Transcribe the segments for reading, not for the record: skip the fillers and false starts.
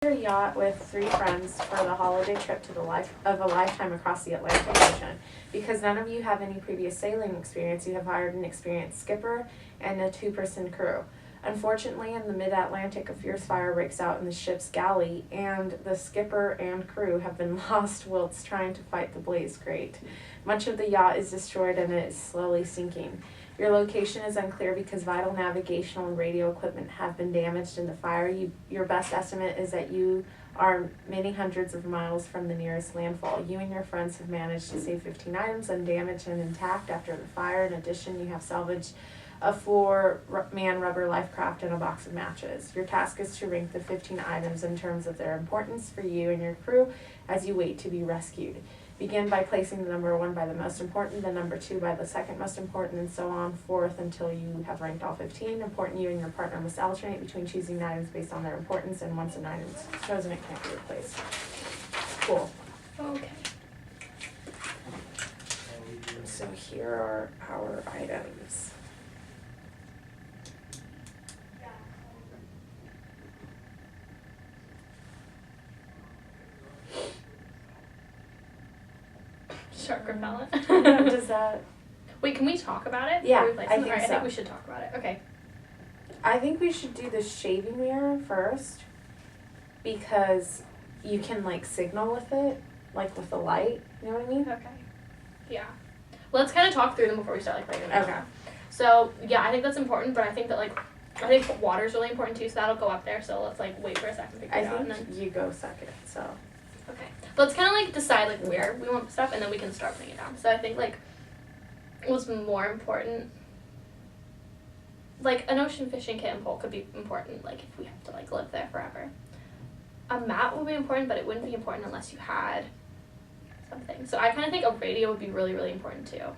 your yacht with 3 friends for the holiday trip to the life of a lifetime across the Atlantic Ocean. Because none of you have any previous sailing experience, you have hired an experienced skipper and a 2-person crew. Unfortunately, in the mid-Atlantic, a fierce fire breaks out in the ship's galley, and the skipper and crew have been lost whilst trying to fight the blaze grate. Much of the yacht is destroyed and it is slowly sinking. Your location is unclear because vital navigational and radio equipment have been damaged in the fire. Your best estimate is that you are many hundreds of miles from the nearest landfall. You and your friends have managed to save 15 items undamaged and intact after the fire. In addition, you have salvaged a 4-man rubber life craft and a box of matches. Your task is to rank the 15 items in terms of their importance for you and your crew as you wait to be rescued. Begin by placing the number 1 by the most important, the number 2 by the second most important, and so on forth until you have ranked all 15. Important, you and your partner must alternate between choosing items based on their importance, and once an item is chosen, it can't be replaced. Cool. Okay. So here are our items. Shark repellent. Does that... Wait, can we talk about it? Yeah, I think so. I think we should talk about it. Okay. I think we should do the shaving mirror first, because you can, like, signal with it, like, with the light. You know what I mean? Okay. Yeah. Well, let's kind of talk through them before we start, like, writing them Okay. down. So, yeah, I think that's important, but I think that, like, I think water's really important, too, so that'll go up there. So let's, like, wait for a second to figure it out. I think you go second, so... Okay. Let's kind of, like, decide, like, where we want stuff, and then we can start putting it down. So I think, like, what's more important, like, an ocean fishing kit and pole could be important, like, if we have to, like, live there forever. A map would be important, but it wouldn't be important unless you had something. So I kind of think a radio would be really, really important, too.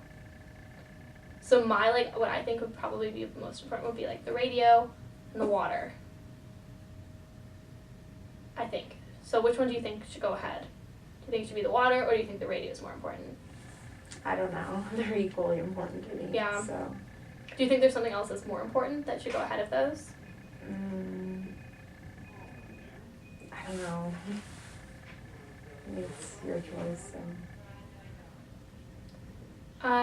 So my, like, what I think would probably be the most important would be, like, the radio and the water. I think. So which one do you think should go ahead? Do you think it should be the water, or do you think the radio is more important? I don't know. They're equally important to me. Yeah. So. Do you think there's something else that's more important that should go ahead of those? I don't know. It's your choice. So.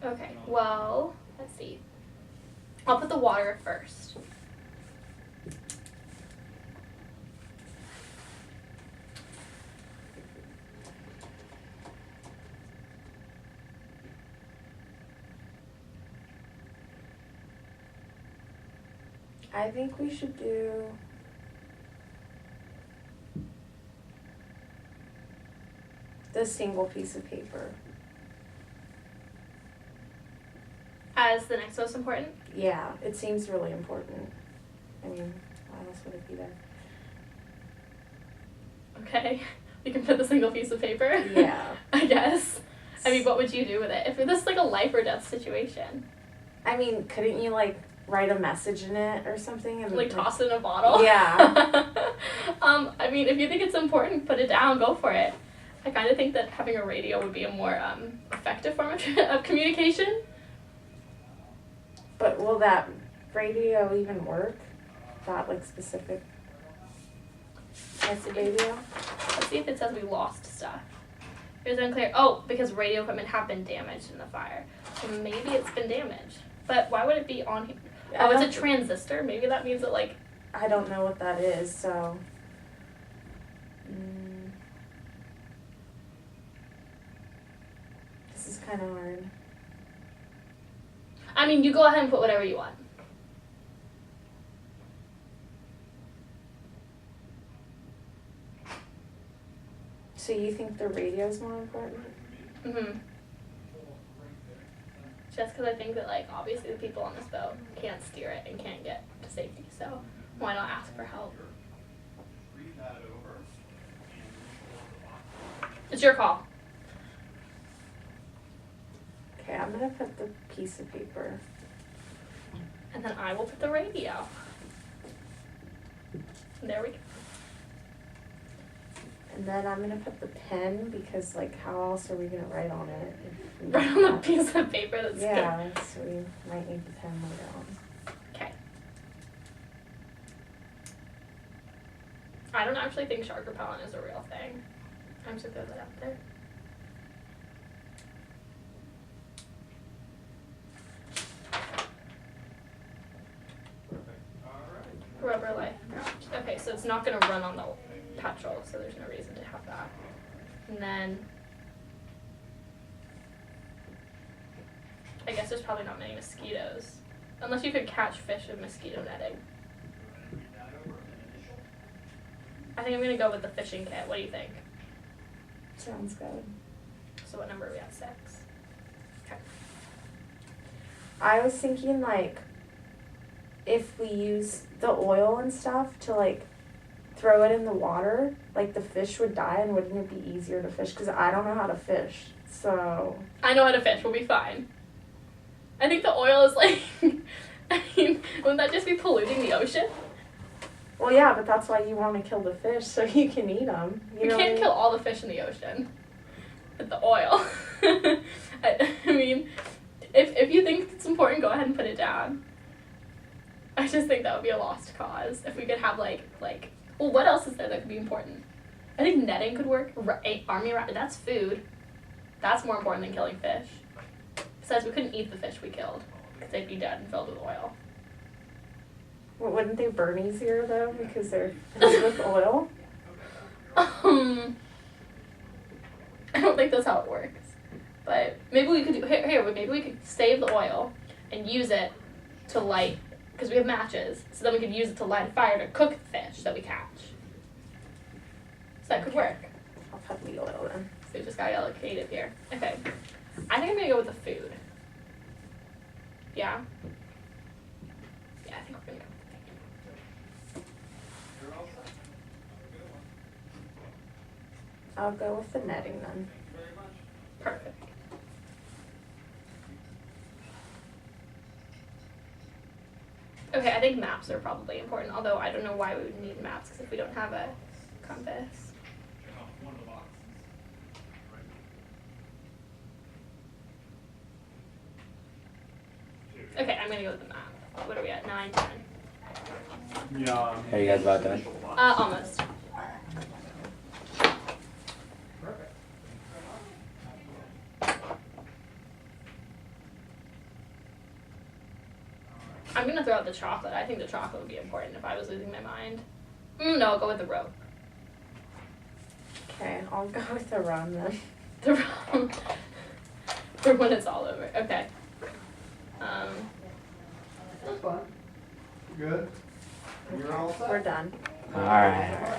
Okay, well, let's see. I'll put the water first. I think we should do the single piece of paper. As the next most important? Yeah, it seems really important. I mean, why else would it be there? Okay, we can put the single piece of paper. Yeah. I guess. I mean, what would you do with it? If this is like a life or death situation. I mean, couldn't you, like, write a message in it or something? And Like toss it in a bottle? Yeah. I mean, if you think it's important, put it down, go for it. I kind of think that having a radio would be a more effective form of communication. But will that radio even work? That, like, specific type of radio? Let's see if it says we lost stuff. It's unclear. Oh, because radio equipment have been damaged in the fire. So maybe it's been damaged. But why would it be on here? Oh, it's a transistor. Maybe that means that, like... I don't know what that is, so... This is kind of hard. I mean, you go ahead and put whatever you want. So you think the radio's more important? Mm-hmm. Just because I think that, like, obviously the people on this boat can't steer it and can't get to safety, so why not ask for help? It's your call. Okay, I'm gonna put the piece of paper. And then I will put the radio. And there we go. And then I'm gonna put the pen because, like, how else are we gonna write on it? If we Right don't on the have- piece of paper that's Yeah, so we might need the pen later on. Okay. I don't actually think shark repellent is a real thing. I'm just gonna throw that out there. Rubber life raft. Okay, so it's not gonna run on the petrol, so there's no reason to have that. And then I guess there's probably not many mosquitoes. Unless you could catch fish with mosquito netting. I think I'm gonna go with the fishing kit. What do you think? Sounds good. So what number are we at? 6. Okay. I was thinking like if we use the oil and stuff to like throw it in the water, like the fish would die, and wouldn't it be easier to fish? Because I don't know how to fish, so. I know how to fish. We'll be fine. I think the oil is like, I mean, wouldn't that just be polluting the ocean? Well, yeah, but that's why you want to kill the fish so you can eat them. You can't kill all the fish in the ocean with the oil. I mean, if you think it's important, go ahead and put it down. I just think that would be a lost cause if we could have like, well, what else is there that could be important? I think netting could work. Army rat, that's food. That's more important than killing fish. Besides, we couldn't eat the fish we killed because they'd be dead and filled with oil. Well, wouldn't they burn easier though because they're filled with oil? I don't think that's how it works. But maybe we could do maybe we could save the oil and use it to light, because we have matches, so then we could use it to light a fire to cook the fish that we catch. So that could work. I'll put the oil in. So we just gotta get a little creative here. Okay. I think I'm gonna go with the food. Yeah? Yeah, I think we're gonna go with the food. I'll go with the netting then. Perfect. Okay, I think maps are probably important, although I don't know why we would need maps, because if we don't have a compass. Okay, I'm gonna go with the map. What are we at? 9, 10. Yeah. Are you guys about done? Almost. I'm gonna throw out the chocolate. I think the chocolate would be important if I was losing my mind. No, I'll go with the rope. Okay, I'll go with the rum then. The rope. For when it's all over. Okay. That's fine. Good. You're all set. We're done. Alright.